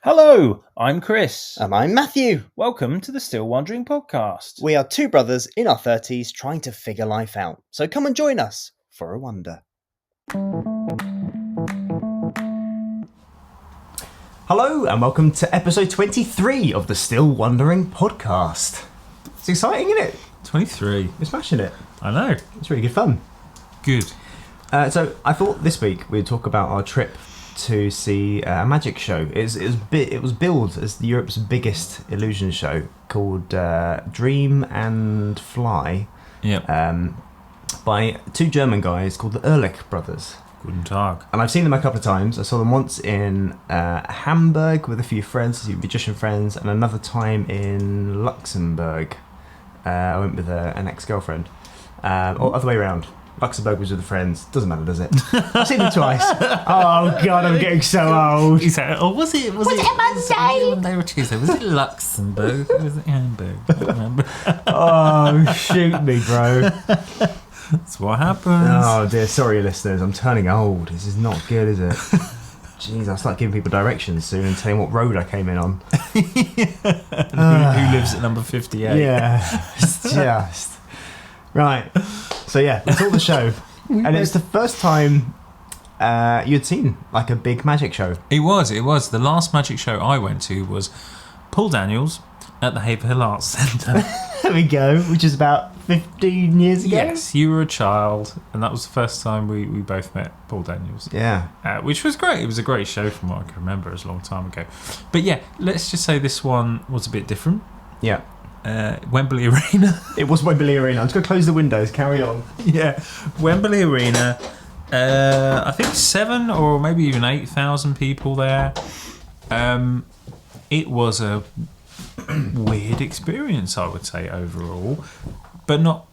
Hello, I'm Chris. And I'm Matthew. Welcome to the Still Wondering podcast. We are two brothers in our 30s trying to figure life out. So come and join us for a wonder. Hello, and welcome to episode 23 of the Still Wondering podcast. It's exciting, isn't it? 23. We're smashing it. I know. It's really good fun. Good. So I thought this week we'd talk about our trip to see a magic show. It was billed as Europe's biggest illusion show called Dream and Fly. Yep. By two German guys called the Ehrlich Brothers. Guten Tag. And I've seen them a couple of times. I saw them once in Hamburg with a few friends, a few magician friends, and another time in Luxembourg. I went with an ex-girlfriend. Or other way around. Luxembourg was with the friends. Doesn't matter, does it? I've seen them twice. Oh God, I'm getting so old. You said, was it Monday or Tuesday? Was it Luxembourg? Or was it Hamburg? I don't remember. Oh, shoot me, bro. That's what happens. Oh dear, sorry listeners, I'm turning old. This is not good, is it? Jeez, I'll start giving people directions soon and telling what road I came in on. Who lives at number 58? Yeah, just. Right. So yeah, we saw the show. And it's the first time you'd seen like a big magic show. It was. The last magic show I went to was Paul Daniels at the Haverhill Arts Centre. There we go, which is about 15 years ago. Yes, you were a child, and that was the first time we both met Paul Daniels. Yeah. Which was great. It was a great show from what I can remember. It was a long time ago. But yeah, let's just say this one was a bit different. Yeah. Wembley Arena. It was Wembley Arena. I'm just going to close the windows. Carry on. Yeah, Wembley Arena. I think 7 or maybe even 8,000 people there. It was a weird experience, I would say, overall, but not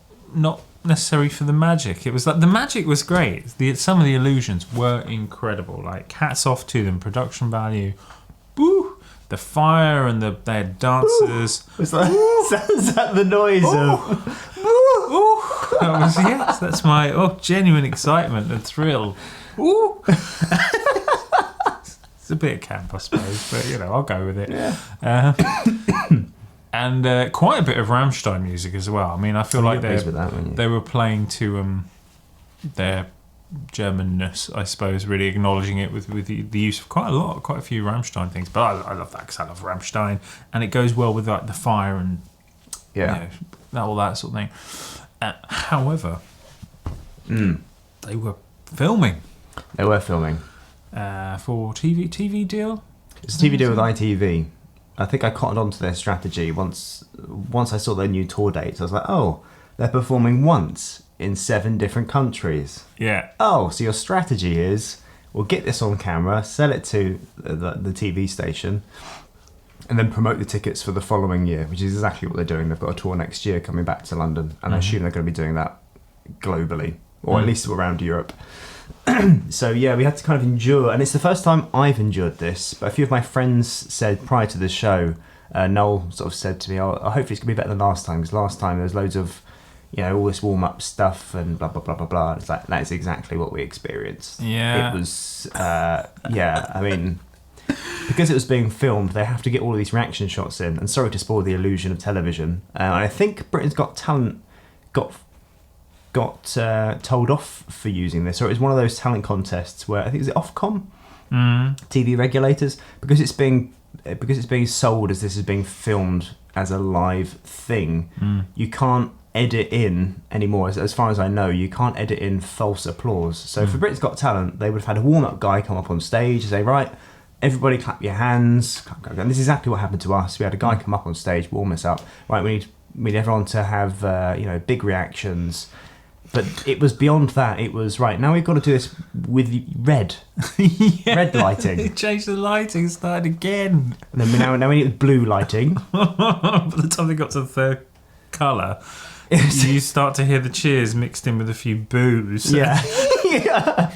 necessarily for the magic. It was like the magic was great. Some of the illusions were incredible. Like, hats off to them. Production value. Woo! The fire and they had dancers. Was that the noise of? Yes, that's my genuine excitement and thrill. Ooh. It's a bit of camp, I suppose, but I'll go with it. Yeah. And quite a bit of Rammstein music as well. I mean, I feel like they were playing to their Germanness, I suppose, really acknowledging it with the use of quite a few Rammstein things. But I love that because I love Rammstein, and it goes well with like the fire and all that sort of thing. However, they were filming. They were filming for TV deal. It's a TV deal with ITV. I think I cottoned onto their strategy once I saw their new tour dates. I was like, oh, they're performing once in 7 different countries. Yeah. Oh, so your strategy is, we'll get this on camera, sell it to the TV station, and then promote the tickets for the following year, which is exactly what they're doing. They've got a tour next year coming back to London, and I assume they're going to be doing that globally, or at least around Europe. So yeah, we had to kind of endure, and it's the first time I've endured this, but a few of my friends said prior to the show, Noel sort of said to me, hopefully it's going to be better than last time, because last time there was loads of all this warm-up stuff and blah, blah, blah, blah, blah. It's like, that is exactly what we experienced. Yeah. It was, I mean, because it was being filmed, they have to get all of these reaction shots in. And sorry to spoil the illusion of television. And I think Britain's Got Talent got told off for using this. Or it was one of those talent contests where, I think, is it Ofcom? TV regulators? Because it's being sold as this is being filmed as a live thing, you can't edit in anymore. As far as I know, you can't edit in false applause. So for Britain's Got Talent, they would have had a warm-up guy come up on stage and say, right, everybody clap your hands. And this is exactly what happened to us. We had a guy come up on stage, warm us up. Right, we need everyone to have big reactions. But it was beyond that. It was, right, now we've got to do this with red. Red lighting. They changed the lighting, started again. And then now we need blue lighting. By the time they got to the third colour, you start to hear the cheers mixed in with a few boos. Yeah. Yeah.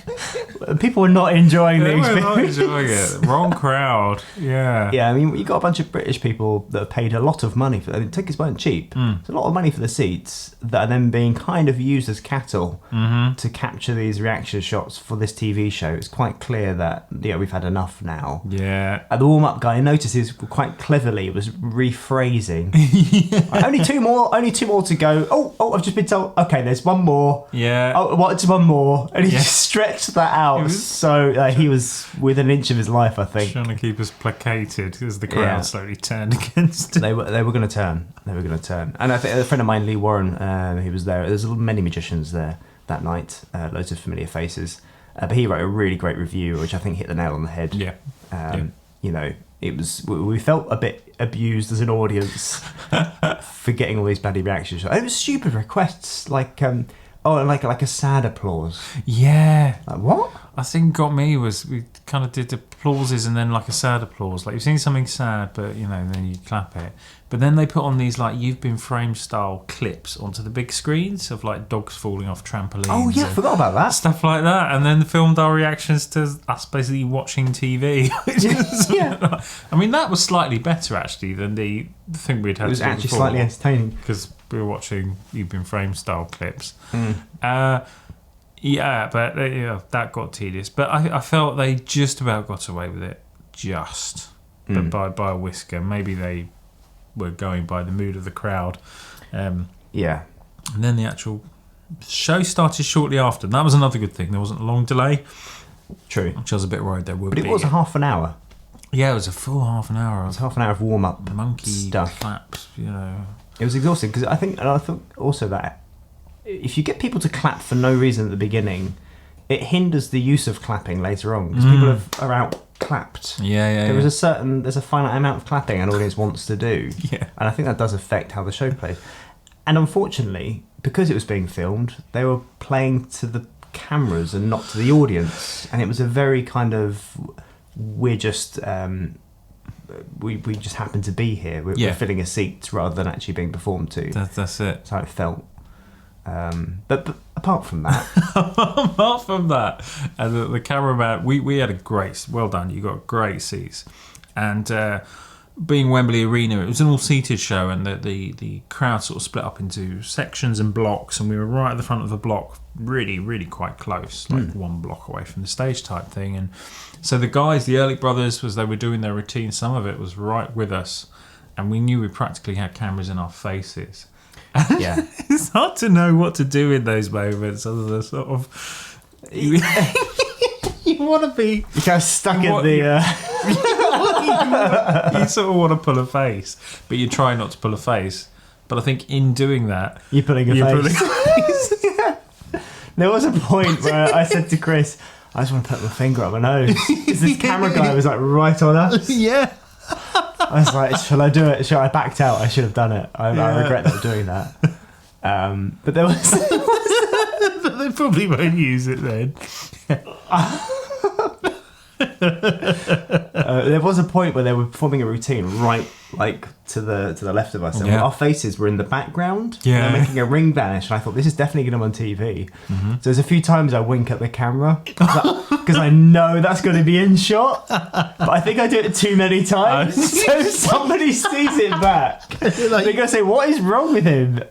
people were not enjoying the They were experience. not enjoying it. Wrong crowd. Yeah. Yeah, I mean, you got a bunch of British people that have paid a lot of money for. I mean, tickets weren't cheap. It's a lot of money for the seats that are then being kind of used as cattle to capture these reaction shots for this TV show. It's quite clear that we've had enough now. Yeah. And the warm-up guy, I noticed, is quite cleverly was rephrasing. Like, only two more to go. Oh, I've just been told. Okay, there's one more. Yeah. Oh, what's one more? And he just stretched that out. He was within an inch of his life, I think. Trying to keep us placated as the crowd slowly turned against him. They were going to turn. And I think a friend of mine, Lee Warren, he was there. There's many magicians there that night. Loads of familiar faces. But he wrote a really great review, which I think hit the nail on the head. Yeah. It was. We felt a bit abused as an audience for getting all these bloody reaction shots. It was stupid requests, like a sad applause. Yeah. Like what? I think got me was we kind of did applauses and then like a sad applause. Like you've seen something sad, but then you clap it. But then they put on these like You've Been Framed style clips onto the big screens of like dogs falling off trampolines. Oh yeah, I forgot about that. Stuff like that, and then filmed our reactions to us basically watching TV. Yeah. I mean that was slightly better actually than the thing we'd had. It was to do actually before, slightly entertaining because we were watching You've Been Framed style clips. Yeah, but that got tedious. But I felt they just about got away with it, but by a whisker. Maybe they were going by the mood of the crowd. Yeah. And then the actual show started shortly after. And that was another good thing. There wasn't a long delay. True. Which I was a bit worried there would be. But it was a half an hour. Yeah, it was a full half an hour. It was half an hour of warm-up monkey stuff. claps, It was exhausting because I think also that if you get people to clap for no reason at the beginning, it hinders the use of clapping later on because people are out clapped. Yeah. There's a finite amount of clapping an audience wants to do. Yeah. And I think that does affect how the show plays. And unfortunately, because it was being filmed, they were playing to the cameras and not to the audience, and it was a very kind of we just happen to be here. We're filling a seat rather than actually being performed to. That's it. That's how it felt. But apart from that, and the cameraman, we had a great, well done. You got great seats, and being Wembley Arena, it was an all-seated show, and the crowd sort of split up into sections and blocks, and we were right at the front of the block, really, really quite close, like 1 block away from the stage type thing. And so the guys, the Ehrlich Brothers, they were doing their routine. Some of it was right with us, and we knew we practically had cameras in our faces. Yeah. It's hard to know what to do in those moments other than sort of you want to be you kind of stuck in the you sort of want to pull a face, but you try not to pull a face. But I think in doing that you're pulling a face. Yeah. There was a point where I said to Chris, I just want to put my finger up my nose because this camera guy was like right on us. Yeah. I was like, shall I do it? I backed out. I should have done it. I regret not doing that. But there was... But they probably won't use it then. There was a point where they were performing a routine right to the left of us, and our faces were in the background. Yeah, they were making a ring vanish, and I thought this is definitely going to on TV. So there's a few times I wink at the camera because I know that's going to be in shot, but I think I do it too many times, so somebody sees it back. They're going to say, "What is wrong with him?"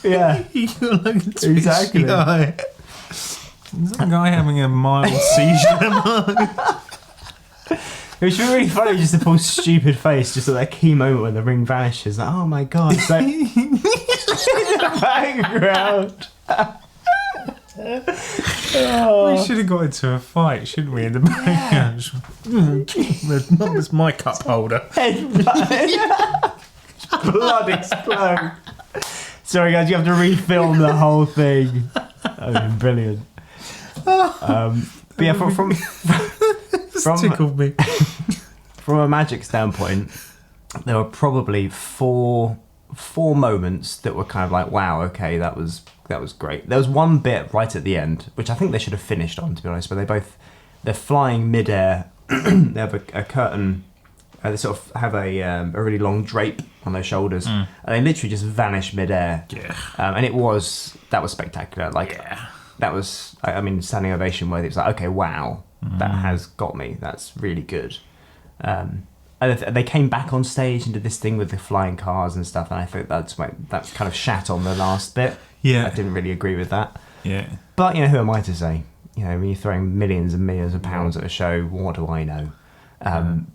Yeah, you're like a exactly. Guy. Is that guy having a mild seizure? It would be really funny just to pull stupid face just at that key moment when the ring vanishes. Like, oh my god, it's like in the background. We should have got into a fight, shouldn't we? In the background, there's my cup holder. Blood explode. Sorry guys, you have to refilm the whole thing. I mean, brilliant. But yeah, from tickled me. From a magic standpoint, there were probably four moments that were kind of like, wow, okay, that was great. There was one bit right at the end, which I think they should have finished on, to be honest, but they're flying mid-air. They have a curtain. They sort of have a really long drape on their shoulders, and they literally just vanish mid-air. Yeah. And that was spectacular. Like, that was, I mean, standing ovation worthy. It's like, okay, wow. that has got me. That's really good. And they came back on stage and did this thing with the flying cars and stuff, and I think that's kind of shat on the last bit. Yeah. I didn't really agree with that. Yeah. But, who am I to say? When you're throwing millions and millions of pounds at a show, what do I know?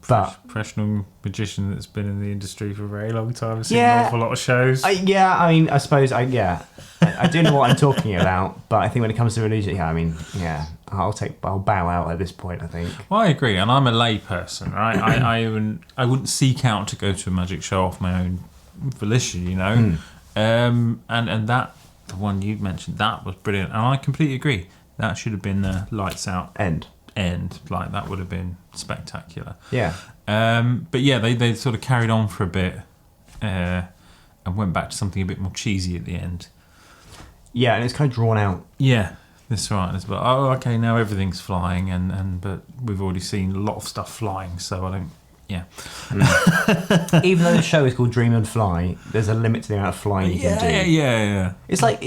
But professional magician that's been in the industry for a very long time, seen an awful lot of shows. I suppose I do know what I'm talking about, but I think when it comes to religion, I'll bow out at this point, I think. Well, I agree, and I'm a lay person, right? I wouldn't seek out to go to a magic show off my own volition, and that, the one you mentioned, that was brilliant, and I completely agree. That should have been the lights out end. Like, that would have been spectacular. Yeah. But yeah, they sort of carried on for a bit and went back to something a bit more cheesy at the end. Yeah, and it's kind of drawn out. Yeah, that's right. It's like, okay, now everything's flying, but we've already seen a lot of stuff flying, so I don't. Yeah. Even though the show is called Dream and Fly, there's a limit to the amount of flying you can do. Yeah. It's like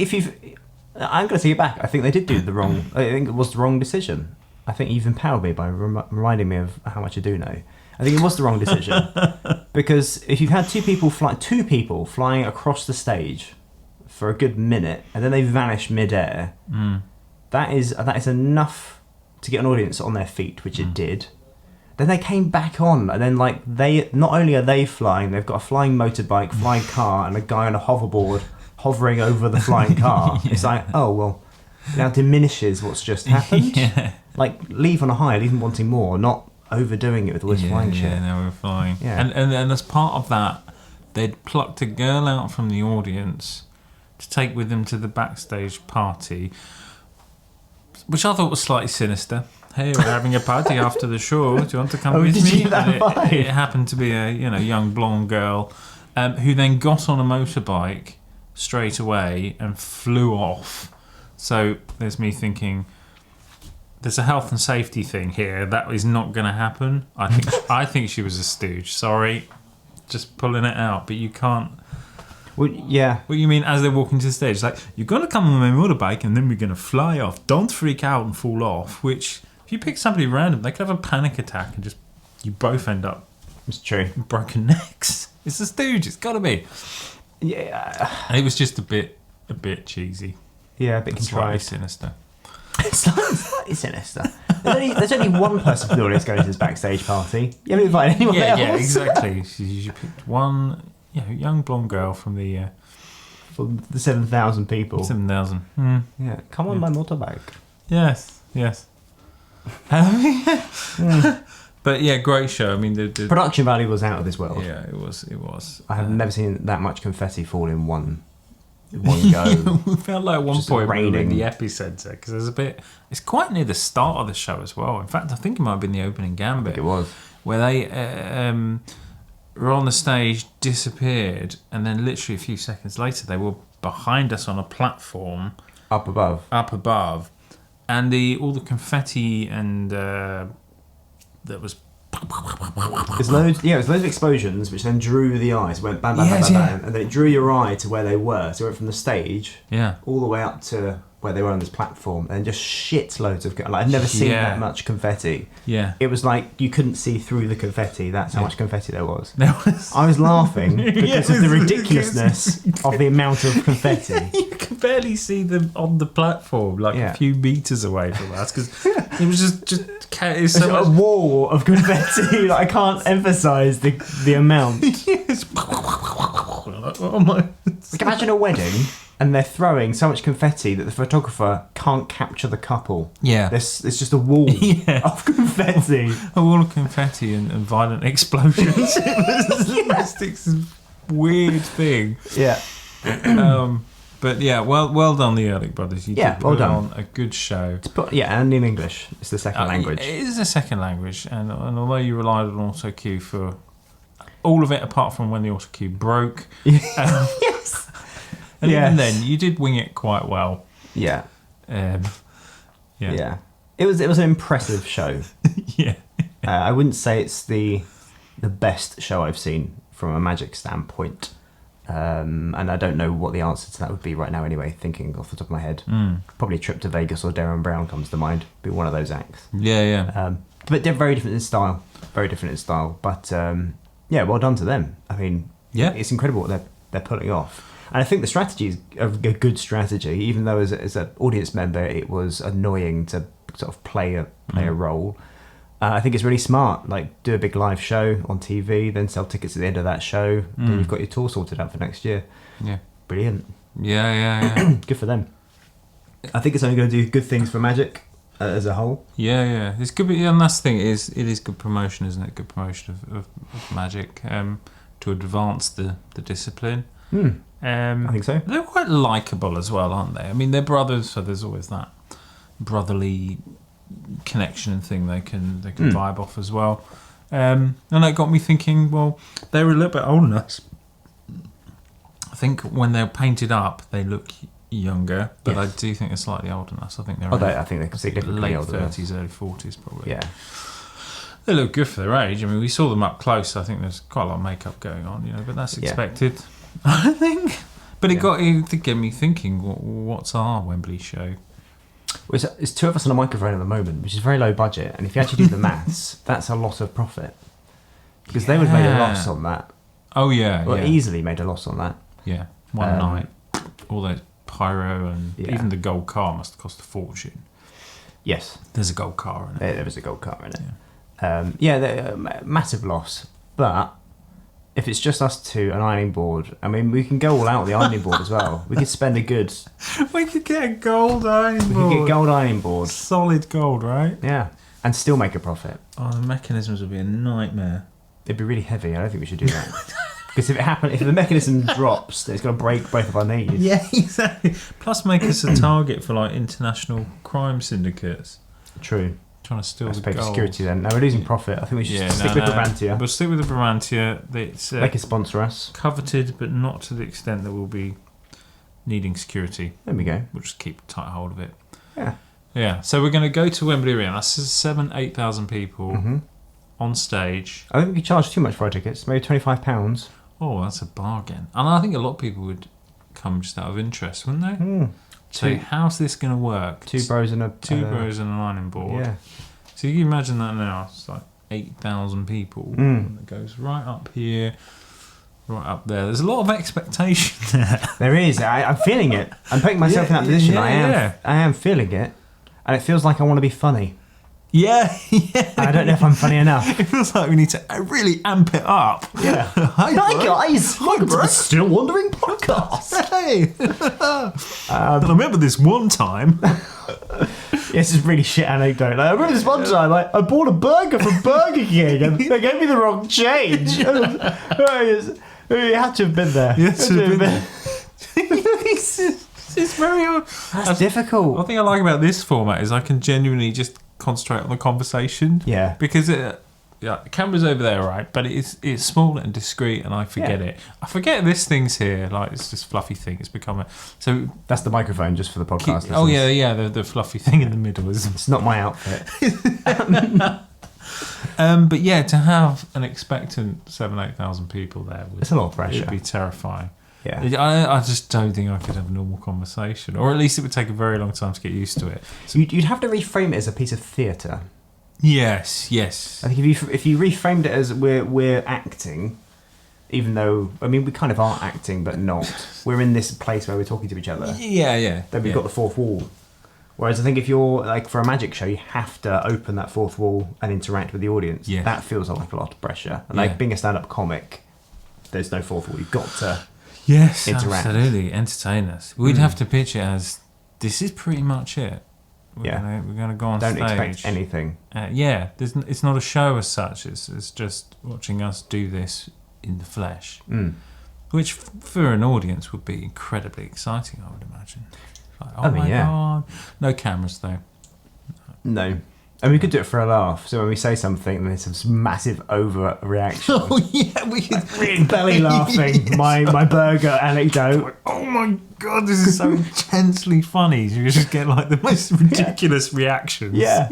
I'm going to take it back. I think they did do the wrong. I think it was the wrong decision. I think you've empowered me by reminding me of how much I do know. I think it was the wrong decision because if you've had two people flying across the stage for a good minute and then they vanish mid-air, that is enough to get an audience on their feet, which it did. Then they came back on, and then they not only are they flying, they've got a flying motorbike, flying car, and a guy on a hoverboard hovering over the flying car. Yeah. It's like, oh well, now diminishes what's just happened. Yeah. Like, leave on a high, leave them wanting more, not overdoing it with all this flying shit. Yeah, now we're flying. Yeah. And as part of that, they'd plucked a girl out from the audience to take with them to the backstage party, which I thought was slightly sinister. Hey, we're having a party after the show. Do you want to come with did me? You get that vibe? It happened to be a young blonde girl who then got on a motorbike straight away and flew off. So there's me thinking, there's a health and safety thing here. That is not going to happen. I think she was a stooge. Sorry, just pulling it out. But you can't. Well, yeah. What you mean as they're walking to the stage? It's like, you're going to come on my motorbike and then we're going to fly off. Don't freak out and fall off. Which, if you pick somebody random, they could have a panic attack and just, you both end up. It's true. Broken necks. It's a stooge. It's got to be. Yeah. And it was just a bit cheesy. Yeah, a bit contrived. Slightly sinister. Slightly sinister. There's only one person from the audience going to this backstage party. You haven't invited anyone else. Yeah, exactly. You picked one young blonde girl from the 7,000 people. 7,000. Yeah, come on my motorbike. Yes. But yeah, great show. I mean, the production value was out of this world. Yeah, it was. I have never seen that much confetti fall in one go. We felt like at one point we were in the epicenter because there's a bit. It's quite near the start of the show as well. In fact, I think it might have been the opening gambit. I think it was where they were on the stage, disappeared, and then literally a few seconds later they were behind us on a platform up above, and all the confetti and that was. There's loads of explosions which then drew the eyes, went bam, bam, bam, bam, and then it drew your eye to where they were. So it went from the stage all the way up to where they were on this platform, and just shit loads of I'd never seen that much confetti. Yeah, it was like you couldn't see through the confetti. That's how much confetti there was. I was laughing because of the ridiculousness of the amount of confetti. You could barely see them on the platform, a few meters away from us, because it was just it's so a wall of confetti. I can't emphasise the amount. Oh my! Imagine a wedding. And they're throwing so much confetti that the photographer can't capture the couple. Yeah. It's just a wall of confetti. A wall of confetti and violent explosions. It was this weird thing. Yeah. But yeah, well done, the Ehrlich Brothers. You did put on a good show. And in English. It's the second language. It is a second language. And although you relied on auto cue for all of it, apart from when the auto cue broke. Yes. And even then, you did wing it quite well. Yeah. Yeah. It was an impressive show. Yeah. I wouldn't say it's the best show I've seen from a magic standpoint, And I don't know what the answer to that would be right now anyway, thinking off the top of my head. Probably a trip to Vegas or Darren Brown comes to mind. Be one of those acts. Yeah. But they're very different in style. But yeah, well done to them. I mean, it's incredible what they're pulling off. And I think the strategy is a good strategy, even though as an audience member it was annoying to sort of play a role. I think it's really smart. Like, do a big live show on TV, then sell tickets at the end of that show. Then you've got your tour sorted out for next year. Yeah, brilliant. Yeah. Good for them. I think it's only going to do good things for Magic as a whole. Yeah. It's good, and that's the thing. It is good promotion, isn't it? Good promotion of Magic to advance the discipline. I think so. They're quite likeable as well, aren't they? I mean, they're brothers, so there's always that brotherly connection and thing they can vibe off as well. And that got me thinking, well, they were a little bit older than us. I think when they're painted up, they look younger, but I do think they're slightly older than us. I think they're I think they're significantly late older. 30s, early 40s probably. Yeah. They look good for their age. I mean, we saw them up close. I think there's quite a lot of makeup going on, but that's expected. I think. But it did get me thinking, what's our Wembley show? Well, it's two of us on a microphone at the moment, which is very low budget. And if you actually do the maths, that's a lot of profit. Because they would have made a loss on that. Oh, yeah. Well, easily made a loss on that. Yeah. One night. All those pyro and even the gold car must have cost a fortune. Yes. There's a gold car in it. There was a gold car in it. Massive loss. But if it's just us two, an ironing board, I mean, we can go all out on the ironing board as well. We could spend a good... We could get a gold ironing board. We could get a gold ironing board. Solid gold, right? Yeah. And still make a profit. Oh, the mechanisms would be a nightmare. It'd be really heavy. I don't think we should do that. Because if the mechanism drops, then it's going to break both of our knees. Yeah, exactly. Plus make us a target for, like, international crime syndicates. True. Trying to steal the gold. Pay for security then. No, we're losing profit. I think we should stick with Brabantia. We'll stick with the Brabantia. It's, they can sponsor us. Coveted, but not to the extent that we'll be needing security. There we go. We'll just keep tight hold of it. Yeah. Yeah. So we're going to go to Wembley Arena. That's 8,000 people on stage. I don't think we charge too much for our tickets. Maybe £25. Oh, that's a bargain. And I think a lot of people would come just out of interest, wouldn't they? So how's this going to work? Two bros and an ironing board. Yeah. So you can imagine that now. It's like 8,000 people. And it goes right up here, right up there. There's a lot of expectation there. There is. I'm feeling it. I'm putting myself in that position. I am feeling it. And it feels like I want to be funny. Yeah. I don't know if I'm funny enough. It feels like we need to really amp it up. Yeah. Hi guys. Welcome to the Still Wondering podcast. Hey. And I remember this one time. This is really shit anecdote. I remember this one time I bought a burger from Burger King and they gave me the wrong change. You had to have been there. Yes, it's very hard. That's difficult. One thing I like about this format is I can genuinely just concentrate on the conversation. Yeah. Because the camera's over there, right? But it's small and discreet, and I forget it. I forget this thing's here. Like, it's this fluffy thing. It's become so. That's the microphone, just for the podcast. The fluffy thing in the middle is. It's not my outfit. But yeah, to have an expectant 8,000 people there, it's a lot of pressure. It'd be terrifying. Yeah. I just don't think I could have a normal conversation, or at least it would take a very long time to get used to it. So you'd have to reframe it as a piece of theatre. Yes. I think if you reframed it as we're acting, even though we kind of are acting, but not. We're in this place where we're talking to each other. Yeah. Then we've got the fourth wall. Whereas I think if you're like for a magic show, you have to open that fourth wall and interact with the audience. Yes. That feels like a lot of pressure. And like being a stand-up comic, there's no fourth wall. You've got to. Yes, interact. Absolutely. Entertain us. We'd have to pitch it as, this is pretty much it. We're going to go on stage. Don't expect anything. It's not a show as such. It's just watching us do this in the flesh. Which, for an audience, would be incredibly exciting, I would imagine. Like, oh my God. No cameras, though. No. And we could do it for a laugh. So when we say something, there's some massive overreaction. Oh yeah, we could really belly laughing. Yes. My burger anecdote. Oh my God, this is so intensely funny. You just get like the most ridiculous reactions. Yeah.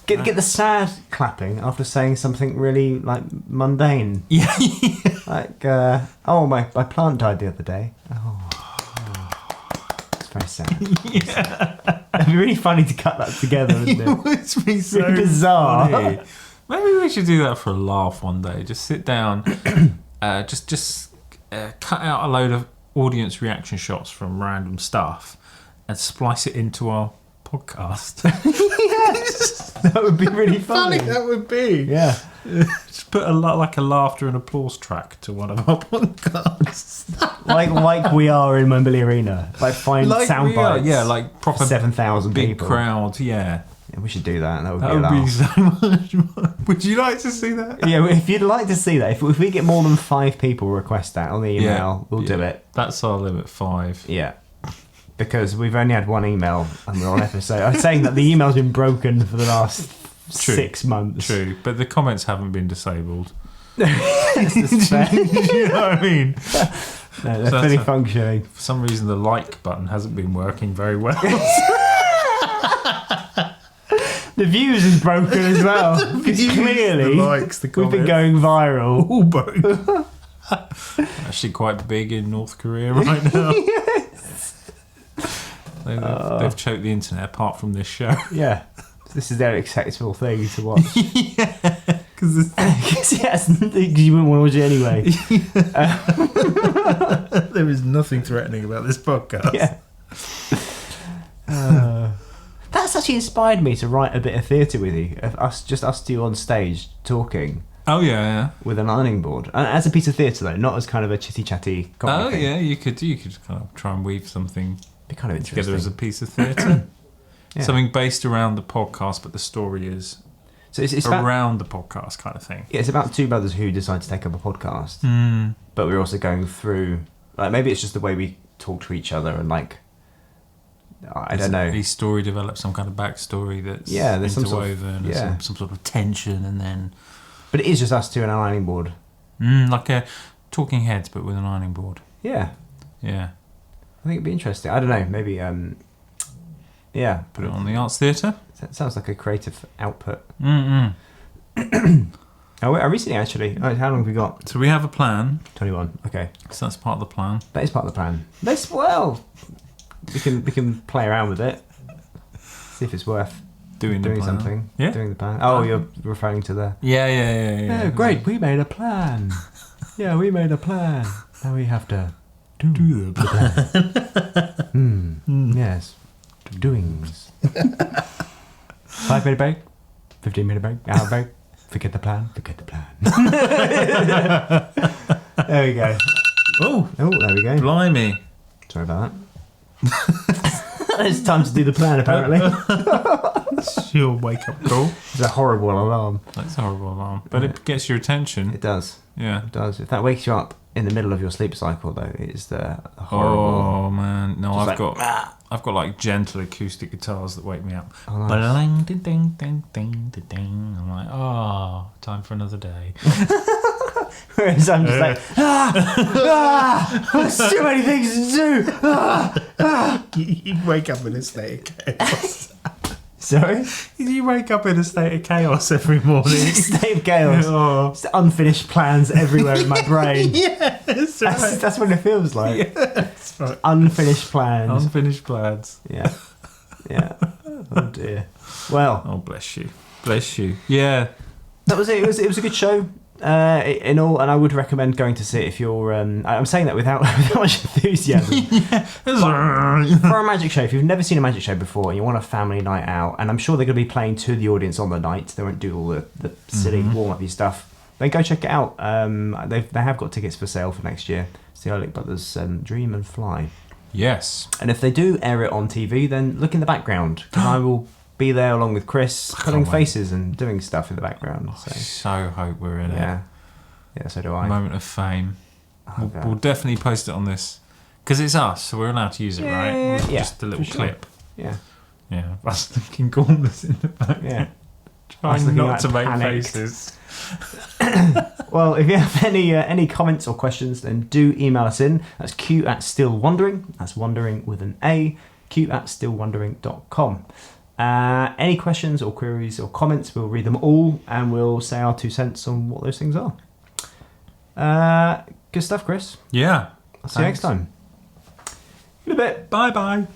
Get the sad clapping after saying something really like mundane. Yeah. Like, my plant died the other day. Oh. It's very sad. Yeah. It'd be really funny to cut that together, wouldn't it? It would be so really bizarre. funny. Maybe we should do that for a laugh one day. Just sit down, just cut out a load of audience reaction shots from random stuff and splice it into our podcast. Yes, that would be really funny. That would be. Yeah. Just put a laughter and applause track to one of our podcasts. like we are in Wembley Arena. Like find sound bites. Yeah, like proper 7,000 big people. Crowd. Yeah. Yeah, we should do that. That would be so much fun. Would you like to see that? Yeah, if you'd like to see that, if we get more than 5 people request that on the email, we'll do it. That's our limit, 5. Yeah. Because we've only had 1 email and we're on episode. I'm saying that the email's been broken for the last 6 months. True, but the comments haven't been disabled. That's fair. You know what I mean? No, they're fully functioning. For some reason, the like button hasn't been working very well. The views is broken as well. Because clearly, the likes, the we've been going viral. All broken. Actually, quite big in North Korea right now. Yes. They've choked the internet apart from this show. Yeah. This is their acceptable thing to watch. Yeah. Because you wouldn't want to watch it anyway. There is nothing threatening about this podcast. Yeah. That's actually inspired me to write a bit of theatre with you. Us two on stage talking. Oh yeah. With an ironing board, and as a piece of theatre though, not as kind of a chitty chatty. Oh thing. Yeah, you could kind of try and weave something. Be kind of interesting together as a piece of theatre. Yeah. Something based around the podcast, but the story is it's around the podcast kind of thing. Yeah, it's about 2 brothers who decide to take up a podcast, but we're also going through. Like maybe it's just the way we talk to each other and like. I don't know. Each story develops some kind of backstory that's there's interwoven, some sort of tension, and then. But it is just us 2 on an ironing board. Like a Talking Heads, but with an ironing board. Yeah. Yeah. I think it'd be interesting. I don't know. Maybe. Put it on the Arts Theatre. That sounds like a creative output. I recently actually. How long have we got? So we have a plan. 21. Okay. So that's part of the plan. That is part of the plan. We can play around with it. See if it's worth doing something. Yeah. Doing the plan. Oh, you're referring to the. Yeah. Oh, great! We made a plan. Yeah, we made a plan. Now we have to do the plan. Yes. Doings. 5-minute break. 15-minute break. Hour break. Forget the plan. There we go. Oh, there we go. Blimey. Sorry about that. It's time to do the plan, apparently. It's your wake-up call. It's a horrible alarm. That's a horrible alarm. But it gets your attention. It does. Yeah. It does. If that wakes you up in the middle of your sleep cycle, though, it is the horrible... Oh, man. No, I've got like gentle acoustic guitars that wake me up. Oh, nice. Ding, ding, ding, ding, ding, ding. I'm like, time for another day. Whereas I'm just like, there's too many things to do. You wake up in a state of chaos. Sorry? You wake up in a state of chaos every morning. State of chaos. Just unfinished plans everywhere in my brain. Yes, that's what it feels like. Yeah, that's right. Unfinished plans. Unfinished plans. Yeah. Oh dear. Well. Oh, bless you. Yeah. That was it. It was a good show. In all, and I would recommend going to see it if you're. I'm saying that without much enthusiasm. For a magic show, if you've never seen a magic show before and you want a family night out, and I'm sure they're going to be playing to the audience on the night, they won't do all the silly warm-up stuff. Then go check it out. They have got tickets for sale for next year. It's the Ehrlich Brothers Dream and Fly. Yes. And if they do air it on TV, then look in the background because I will be there along with Chris, putting faces and doing stuff in the background. I so hope we're in it. Yeah, so do I. Moment of fame. We'll definitely post it on this because it's us, so we're allowed to use it, right? Just a little clip. Yeah. Us looking gormless in the back. Yeah. Trying not to make panicked faces. Well, if you have any comments or questions, then do email us in. That's q@stillwondering. That's wondering with an A. q@stillwondering.com. Any questions or queries or comments, we'll read them all and we'll say our 2 cents on what those things are. Good stuff, Chris. Yeah. I'll see you next time. In a bit. Bye-bye.